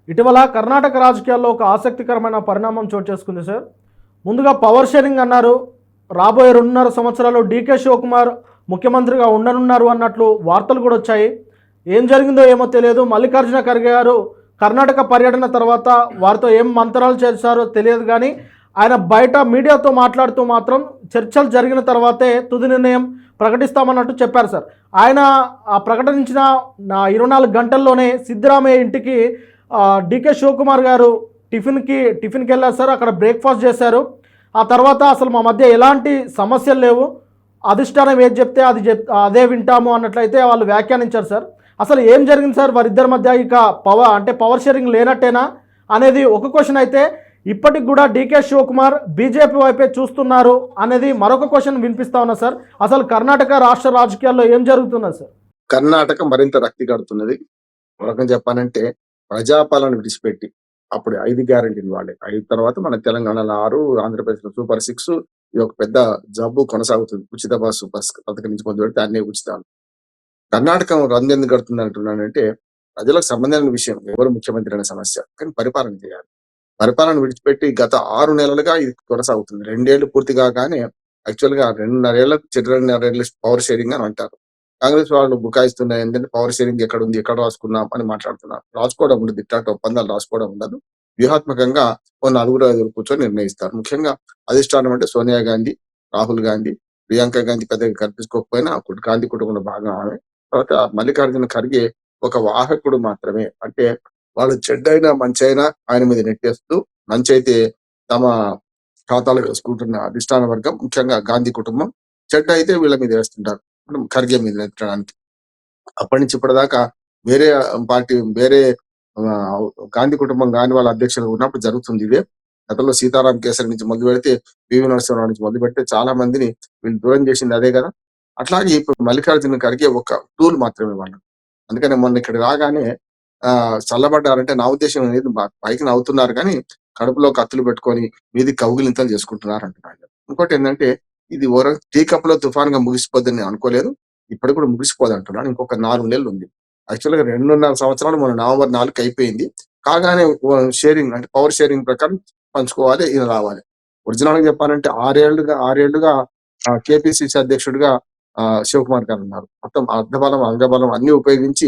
ఇటీవల కర్ణాటక రాజకీయాల్లో ఒక ఆసక్తికరమైన పరిణామం చోటు చేసుకుంది సార్. ముందుగా పవర్ షేరింగ్ అన్నారు. రాబోయే 2.5 సంవత్సరాలు డీకే శివకుమార్ ముఖ్యమంత్రిగా ఉండనున్నారు అన్నట్లు వార్తలు కూడా వచ్చాయి. ఏం జరిగిందో ఏమో తెలియదు. మల్లికార్జున ఖర్గే గారు కర్ణాటక పర్యటన తర్వాత వారితో ఏం మంత్రాలు చేశారో తెలియదు, కానీ ఆయన బయట మీడియాతో మాట్లాడుతూ మాత్రం చర్చలు జరిగిన తర్వాతే తుది నిర్ణయం ప్రకటిస్తామన్నట్టు చెప్పారు సార్. ఆయన ప్రకటించిన 24 గంటల్లోనే సిద్ధరామయ్య ఇంటికి డీకే శివకుమార్ గారు టిఫిన్కి వెళ్ళారు సార్. అక్కడ బ్రేక్ఫాస్ట్ చేశారు. ఆ తర్వాత అసలు మా మధ్య ఎలాంటి సమస్యలు లేవు, అధిష్టానం ఏది చెప్తే అదే వింటాము అన్నట్లయితే వాళ్ళు వ్యాఖ్యానించారు సార్. అసలు ఏం జరిగింది సార్ వారిద్దరి మధ్య? ఇక పవర్ షేరింగ్ లేనట్టేనా అనేది ఒక క్వశ్చన్ అయితే, ఇప్పటికి కూడా డీకే శివకుమార్ బీజేపీ వైపే చూస్తున్నారు అనేది మరొక క్వశ్చన్ వినిపిస్తా ఉన్నా సార్. అసలు కర్ణాటక రాష్ట్ర రాజకీయాల్లో ఏం జరుగుతున్నది సార్? కర్ణాటక మరింత రక్తి కడుతున్నది. ఒక రకం చెప్పాలంటే ప్రజాపాలన విడిచిపెట్టి అప్పుడు 5 గ్యారెంటీలు వాడే 5 తర్వాత మన తెలంగాణలో 6, ఆంధ్రప్రదేశ్లో సూపర్ 6, ఇది ఒక పెద్ద జబ్బు కొనసాగుతుంది. ఉచిత బస్సు పథకం నుంచి మొదలు పెడితే అన్ని ఉచితాలు. కర్ణాటక ఎందుకు కడుతుంది అంటున్నానంటే, ప్రజలకు సంబంధమైన విషయం ఎవరు ముఖ్యమంత్రి అనే సమస్య, కానీ పరిపాలన చేయాలి. పరిపాలన విడిచిపెట్టి గత 6 నెలలుగా ఇది కొనసాగుతుంది. 2 ఏళ్లు పూర్తి కాగానే యాక్చువల్గా 2.5 ఏళ్లకు 2.5 ఏళ్ళు పవర్ షేరింగ్ అని అంటారు. కాంగ్రెస్ వాళ్ళు బుకాయిస్తున్నాయి ఏంటంటే పవర్ షేరింగ్ ఎక్కడ ఉంది, ఎక్కడ రాసుకున్నాం అని మాట్లాడుతున్నారు. రాసుకోవడం ఉండదు, ఇట్లాంటి ఒప్పందాలు రాసుకోవడం ఉండదు. వ్యూహాత్మకంగా ఓ 4-5 కూర్చొని నిర్ణయిస్తారు. ముఖ్యంగా అధిష్టానం అంటే సోనియా గాంధీ, రాహుల్ గాంధీ, ప్రియాంక గాంధీ పెద్దగా కనిపించుకోకపోయినా గాంధీ కుటుంబంలో భాగం ఆమె. తర్వాత మల్లికార్జున ఖర్గే ఒక వాహకుడు మాత్రమే. అంటే వాళ్ళు చెడ్డైనా మంచైనా ఆయన మీద నెట్టేస్తూ, మంచైతే తమ ఖాతాలో వేసుకుంటున్న అధిష్టాన వర్గం, ముఖ్యంగా గాంధీ కుటుంబం, చెడ్డ అయితే వీళ్ళ మీద వేస్తుంటారు, ఖర్గే మీద నెట్టడానికి. అప్పటి నుంచి ఇప్పటిదాకా వేరే పార్టీ, వేరే గాంధీ కుటుంబం గాని వాళ్ళ అధ్యక్షులు ఉన్నప్పుడు జరుగుతుంది ఇదే. గతంలో సీతారాం కేసరి నుంచి మొదలు పెడితే, పివి నరసింహరావు నుంచి మొదలు పెడితే చాలా మందిని వీళ్ళు దూరం చేసింది అదే కదా. అట్లాగే ఇప్పుడు మల్లికార్జున ఖర్గే ఒక టూల్ మాత్రమే వాళ్ళు. అందుకని మొన్న ఇక్కడ రాగానే చల్లబడ్డారంటే నా ఉద్దేశం అనేది, పైకి నవ్వుతున్నారు కానీ కడుపులో కత్తులు పెట్టుకొని మీది కౌగిలింతలు చేసుకుంటున్నారు అంటున్నారు. ఇంకోటి ఏంటంటే, ఇది టీ కప్ లో తుఫాన్గా ముగిసిపోద్దని అనుకోలేదు. ఇప్పటికి కూడా ముగిసిపోదు అంటున్నాను. ఇంకొక 4 నెలలు ఉంది. యాక్చువల్గా 2.5 సంవత్సరాలు మన నవంబర్ 4 అయిపోయింది. కాగానే షేరింగ్ అంటే పవర్ షేరింగ్ ప్రకారం పంచుకోవాలి, ఈయన రావాలి. ఒరిజినల్ గా చెప్పాలంటే 6 ఏళ్లుగా కేపీసీసీ అధ్యక్షుడిగా శివకుమార్ గారు ఉన్నారు. మొత్తం అర్ధబలం అంగబలం అన్ని ఉపయోగించి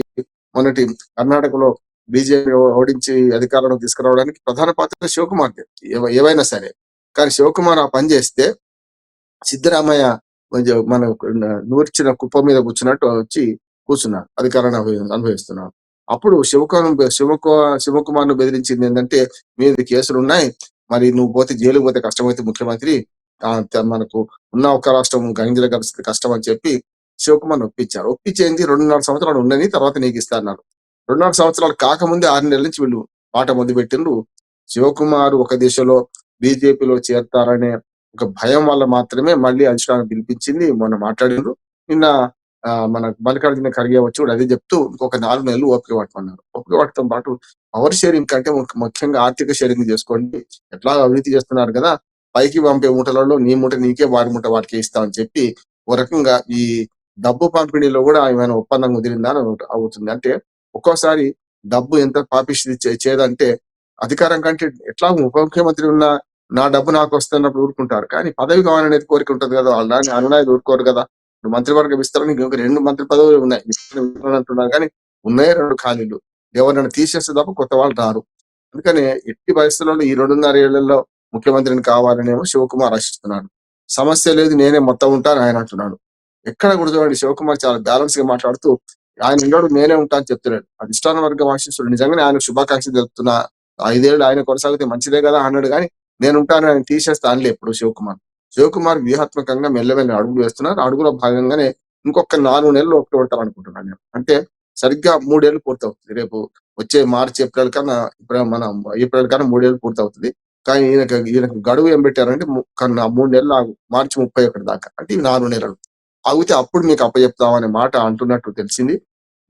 మొన్నటి కర్ణాటకలో బీజేపీ ఓడించి అధికారంలో తీసుకురావడానికి ప్రధాన పాత్ర శివకుమార్ ఏవైనా సరే. కానీ శివకుమార్ ఆ పని చేస్తే సిద్ధరామయ్య మన నూర్చిన కుప్ప మీద కూర్చున్నట్టు వచ్చి కూర్చున్నారు, అధికారాన్ని అనుభవిస్తున్నారు. అప్పుడు శివకుమార్ ను బెదిరించింది ఏంటంటే, మీద కేసులు ఉన్నాయి, మరి నువ్వు పోతే జైలుకు పోతే కష్టమైతే ముఖ్యమంత్రి, మనకు ఉన్న ఒక్క రాష్ట్రం గంగిల పరిస్థితి కష్టం అని చెప్పి శివకుమార్ ఒప్పించారు. ఒప్పించేంది 2.5 సంవత్సరాలు ఉండని, తర్వాత నీకు ఇస్తాన్నారు. 2.5 సంవత్సరాలు కాకముందే 6 నెలల నుంచి వీళ్ళు పాట మొదలు పెట్టిండ్రు. శివకుమార్ ఒక దిశలో బీజేపీలో చేరతారనే ఒక భయం వల్ల మాత్రమే మళ్ళీ అధిష్టానం పిలిపించింది. మొన్న మాట్లాడిండ్రు. నిన్న మన మల్లికార్జున ఖర్గే వచ్చి కూడా అదే చెప్తూ ఇంకొక 4 నెలలు ఓపిక పట్టమన్నారు. ఓపిక పట్టడంతో పాటు పవర్ షేరింగ్ కంటే ముఖ్యంగా ఆర్థిక షేరింగ్ చేసుకోండి, ఎట్లా అవినీతి చేస్తున్నారు కదా, పైకి పంపే మూటలలో నీ మూట నీకే, వారి మూట వాటికి ఇస్తామని చెప్పి ఓ రకంగా ఈ డబ్బు పంపిణీలో కూడా ఏమైనా ఒప్పందం కుదిరిందా అని అవుతుంది. అంటే ఒక్కోసారి డబ్బు ఎంత పాపిష్టి చేదంటే, అధికారం కంటే ఎట్లా ఉప ముఖ్యమంత్రి ఉన్న నా డబ్బు నాకు వస్తున్నప్పుడు ఊరుకుంటారు, కానీ పదవి కావాలనేది కోరిక ఉంటుంది కదా, వాళ్ళని అనునాయుడు ఊరుకోరు కదా. ఇప్పుడు మంత్రివర్గ విస్తరణ ఇంకొక 2 మంత్రి పదవులు ఉన్నాయి అంటున్నారు, కానీ ఉన్నాయే 2 ఖాళీలు. ఎవరైనా తీసేస్తే తప్ప కొత్త వాళ్ళు రారు. అందుకనే ఎట్టి పరిస్థితుల్లో ఈ 2.5 ఏళ్లలో ముఖ్యమంత్రిని కావాలనేమో శివకుమార్ ఆశిస్తున్నాడు. సమస్య లేదు, నేనే మొత్తం ఉంటాను ఆయన అంటున్నాడు. ఎక్కడ కూడా చూడండి, శివకుమార్ చాలా బ్యాలెన్స్ గా మాట్లాడుతూ ఆయన ఉన్నాడు, నేనే ఉంటా అని చెప్తున్నాడు. అధిష్టాన వర్గం ఆశిస్తుడు. నిజంగానే ఆయన శుభాకాంక్షలు తెలుపుతున్నా, 5 ఏళ్ళు ఆయన కొనసాగితే మంచిదే కదా అన్నాడు, కానీ నేను ఉంటాను, ఆయన తీసేస్తా అనలే ఎప్పుడు శివకుమార్ వ్యూహాత్మకంగా మెల్లమెల్ల అడుగులు వేస్తున్నారు. అడుగులో భాగంగానే ఇంకొక 4 నెలలు ఒప్పుకోబడతారు అనుకుంటున్నాను నేను. అంటే సరిగ్గా 3 ఏళ్ళు పూర్తవుతుంది. రేపు వచ్చే మార్చి ఏప్రిల్ కన్నా, ఇప్పుడు మన ఏప్రిల్ కన్నా 3 ఏళ్ళు పూర్తవుతుంది. కానీ ఈయనకు గడువు ఏం పెట్టారంటే 3 నెలలు ఆగు, మార్చి 31 దాకా, అంటే 4 నెలలు ఆగితే అప్పుడు మీకు అప్పచెప్తామనే మాట అంటున్నట్టు తెలిసింది.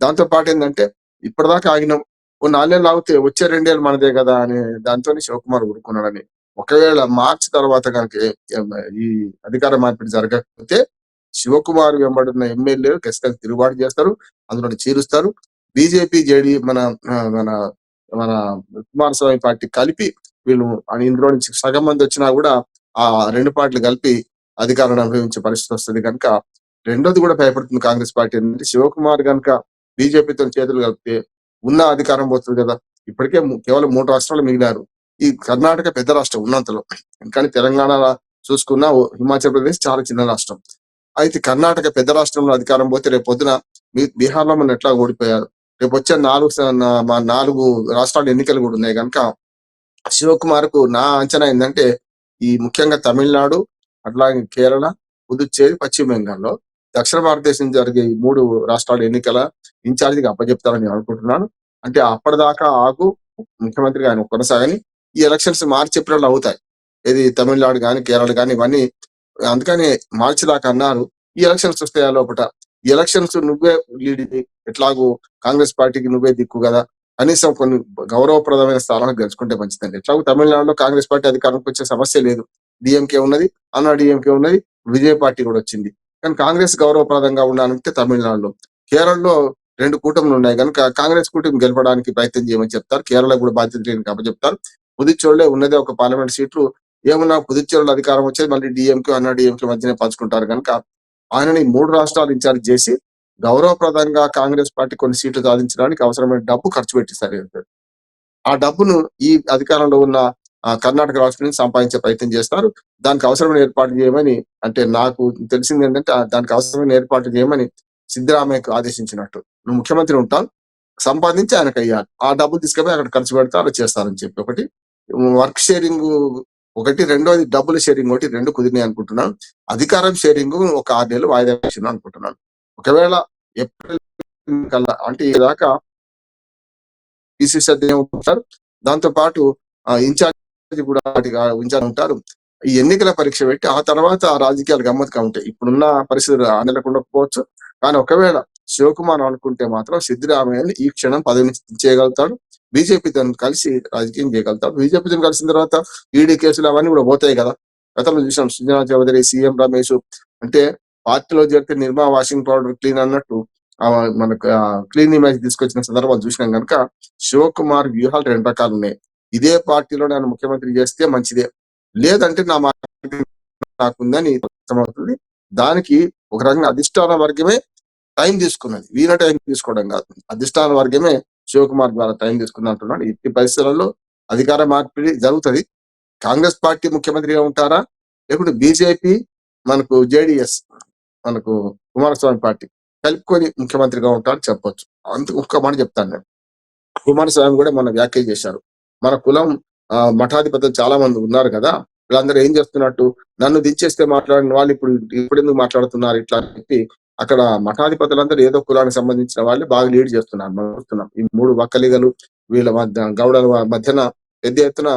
దాంతో పాటు ఏంటంటే, ఇప్పటిదాకా ఆగినాం, ఓ 4 నెలలు ఆగితే వచ్చే 2 ఏళ్ళు మనదే కదా అనే దాంతో శివకుమార్ ఊరుకున్నాడని. ఒకవేళ మార్చి తర్వాత కనుక ఈ అధికార మార్పిడి జరగకపోతే శివకుమార్ వెంబడున్న ఎమ్మెల్యేలు ఖచ్చితంగా తిరుగుబాటు చేస్తారు, అందులో చీరుస్తారు. బీజేపీ మన మన కుమారస్వామి పార్టీ కలిపి వీళ్ళు ఇందులో నుంచి సగం మంది వచ్చినా కూడా ఆ రెండు పార్టీలు కలిపి అధికారాన్ని అనుభవించే పరిస్థితి వస్తుంది కనుక రెండోది కూడా భయపడుతుంది కాంగ్రెస్ పార్టీ. ఏంటంటే శివకుమార్ కనుక బీజేపీతో చేతులు కలిపితే ఉన్న అధికారం పోతుంది కదా. ఇప్పటికే కేవలం 3 రాష్ట్రాలు మిగిలారు. ఈ కర్ణాటక పెద్ద రాష్ట్రం ఉన్నంతలో, కానీ తెలంగాణ చూసుకున్నా హిమాచల్ ప్రదేశ్ చాలా చిన్న రాష్ట్రం. అయితే కర్ణాటక పెద్ద రాష్ట్రంలో అధికారం పోతే రేపు పొద్దున బీహార్ లో మనం ఎట్లా ఓడిపోయారు. రేపు వచ్చే 4 రాష్ట్రాల ఎన్నికలు కూడా ఉన్నాయి కనుక శివకుమార్ కు నా అంచనా ఏంటంటే ఈ ముఖ్యంగా తమిళనాడు, అట్లాగే కేరళ, పుదుచ్చేరి, పశ్చిమ బెంగాల్లో దక్షిణ భారతదేశం జరిగే ఈ 3 రాష్ట్రాల ఎన్నికల ఇన్ఛార్జిగా అప్పచెప్తారని నేను అనుకుంటున్నాను. అంటే అప్పటిదాకా ఆగు ముఖ్యమంత్రిగా ఆయన కొనసాగని, ఈ ఎలక్షన్స్ మార్చి ఏప్రిల్ అవుతాయి. ఇది తమిళనాడు కానీ కేరళ కానీ ఇవన్నీ. అందుకని మార్చి దాకా అన్నారు. ఈ ఎలక్షన్స్ వస్తాయా లోపల. ఈ ఎలక్షన్స్ నువ్వే లీడ్, ఎట్లాగూ కాంగ్రెస్ పార్టీకి నువ్వే దిక్కు కదా, కనీసం కొన్ని గౌరవప్రదమైన స్థానాలకు గెలుచుకుంటే మంచిదండి. ఎట్లాగో తమిళనాడులో కాంగ్రెస్ పార్టీ అధికారంకి వచ్చే సమస్య లేదు. డిఎంకే ఉన్నది, అన్నా డిఎంకే ఉన్నది, విజయ పార్టీ కూడా వచ్చింది. కానీ కాంగ్రెస్ గౌరవప్రదంగా ఉండాలంటే తమిళనాడులో, కేరళలో 2 కూటములు ఉన్నాయి కనుక కాంగ్రెస్ కూటమి గెలపడానికి ప్రయత్నం చేయమని చెప్తారు. కేరళ కూడా బాధ్యత లేని అప్పచెప్తారు. పుదుచ్చేరిలో ఉన్నదే ఒక పార్లమెంట్ సీట్లు. ఏమన్నా పుదుచ్చేరిలో అధికారం వచ్చేది మళ్ళీ డిఎంకే, అన్నా డిఎంకే మధ్యనే పంచుకుంటారు కనుక ఆయనని 3 రాష్ట్రాలు ఇన్ఛార్జ్ చేసి గౌరవప్రదంగా కాంగ్రెస్ పార్టీ కొన్ని సీట్లు సాధించడానికి అవసరమైన డబ్బు ఖర్చు పెట్టిస్తారు. ఆ డబ్బును ఈ అధికారంలో ఉన్న కర్ణాటక రాష్ట్రం నుంచి సంపాదించే ప్రయత్నం చేస్తారు. దానికి అవసరమైన ఏర్పాటు చేయమని, అంటే నాకు తెలిసింది ఏంటంటే దానికి అవసరమైన ఏర్పాటు చేయమని సిద్ధరామయ్యకు ఆదేశించినట్టు. నువ్వు ముఖ్యమంత్రి ఉంటావు, సంపాదించి ఆయనకు అయ్యాలి, ఆ డబ్బు తీసుకుపోయి అక్కడ ఖర్చు పెడతా అలా చేస్తారని చెప్పి ఒకటి వర్క్ షేరింగ్ ఒకటి, రెండోది డబ్బుల షేరింగ్ ఒకటి, 2 కుదిరినాయి అనుకుంటున్నాను. అధికారం షేరింగ్ ఒక 6 నెలలు వాయిదా వేసిన అనుకుంటున్నాను. ఒకవేళ ఏప్రిల్ కల్లా అంటే దాకా పిసిసి అధ్యక్షులు ఉంటారు, దాంతో పాటు ఇన్ఛార్జ్ కూడా ఇన్ఛార్జ్ ఉంటారు. ఈ ఎన్నికల పరీక్ష పెట్టి ఆ తర్వాత రాజకీయాలు గమ్మత్తుగా ఉంటాయి. ఇప్పుడున్న పరిస్థితులు ఉండకపోవచ్చు, కానీ ఒకవేళ శివకుమార్ అనుకుంటే మాత్రం సిద్ధరామయ్యని ఈ క్షణం పదవి నుంచి చేయగలుగుతాడు. బీజేపీతో కలిసి రాజకీయం చేయగలుగుతాడు. బీజేపీతో కలిసిన తర్వాత ఈడీ కేసులు అవన్నీ కూడా పోతాయి కదా. గతంలో చూసాం సుజనా చౌదరి, సీఎం రమేష్, అంటే పార్టీలో జరిగితే నిర్మా వాషింగ్ పౌడర్ క్లీన్ అన్నట్టు మనకు క్లీన్ ఇమేజ్ తీసుకొచ్చిన సందర్భాలు చూసినాం కనుక శివకుమార్ వ్యూహాలు 2 రకాలు ఉన్నాయి. ఇదే పార్టీలో నేను ముఖ్యమంత్రి చేస్తే మంచిదే, లేదంటే నా నాకుందని అర్థమవుతుంది. దానికి ఒక రకంగా అధిష్టాన వర్గమే టైం తీసుకున్నది, వీణ టైం తీసుకోవడం కాదు. అధిష్టాన వర్గమే శివకుమార్ ద్వారా టైం తీసుకుంది అంటున్నాడు. ఇట్టి పరిస్థితులలో అధికార మార్పిడి జరుగుతుంది. కాంగ్రెస్ పార్టీ ముఖ్యమంత్రిగా ఉంటారా, లేకుంటే బీజేపీ మనకు జేడిఎస్ మనకు కుమారస్వామి పార్టీ కలుపుకొని ముఖ్యమంత్రిగా ఉంటారని చెప్పొచ్చు. అందుకు ఒక్క మాట చెప్తాను నేను. కుమారస్వామి కూడా మొన్న వ్యాఖ్యలు చేశారు. మన కులం మఠాధిపతులు చాలా మంది ఉన్నారు కదా, వీళ్ళందరూ ఏం చేస్తున్నట్టు, నన్ను దించేస్తే మాట్లాడిన వాళ్ళు ఇప్పుడు ఎందుకు మాట్లాడుతున్నారు ఇట్లా అని చెప్పి అక్కడ మఠాధిపతులందరూ ఏదో కులానికి సంబంధించిన వాళ్ళే బాగా లీడ్ చేస్తున్నారు. మనం చూస్తున్నాం ఈ 3 వక్కలిగలు వీళ్ళ మధ్య గౌడల మధ్యన పెద్ద ఎత్తున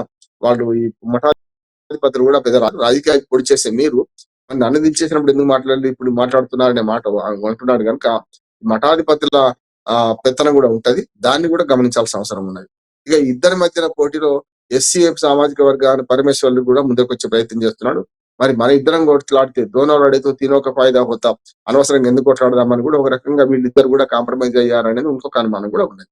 వాళ్ళు ఈ మఠాధిపతులు కూడా పెద్ద రాజకీయానికి పొడి చేసే మీరు నన్ను దించేసినప్పుడు ఎందుకు మాట్లాడలేదు, ఇప్పుడు మాట్లాడుతున్నారనే మాట అంటున్నాడు కనుక మఠాధిపతుల పెత్తనం కూడా ఉంటది. దాన్ని కూడా గమనించాల్సిన అవసరం ఉన్నది. ఇక ఇద్దరి మధ్యన పోటీలో ఎస్సీఎఫ్ సామాజిక వర్గాన్ని పరమేశ్వర్లు కూడా ముందుకు వచ్చే ప్రయత్నం చేస్తున్నాడు. మరి మన ఇద్దరం కొట్లాడితే దోనోలాడితే తినొక ఫాయిదా పోతా, అనవసరంగా ఎందుకు కొట్లాడదామని కూడా ఒక రకంగా వీళ్ళిద్దరు కూడా కాంప్రమైజ్ అయ్యారనేది ఇంకొక అనుమానం కూడా ఉన్నది.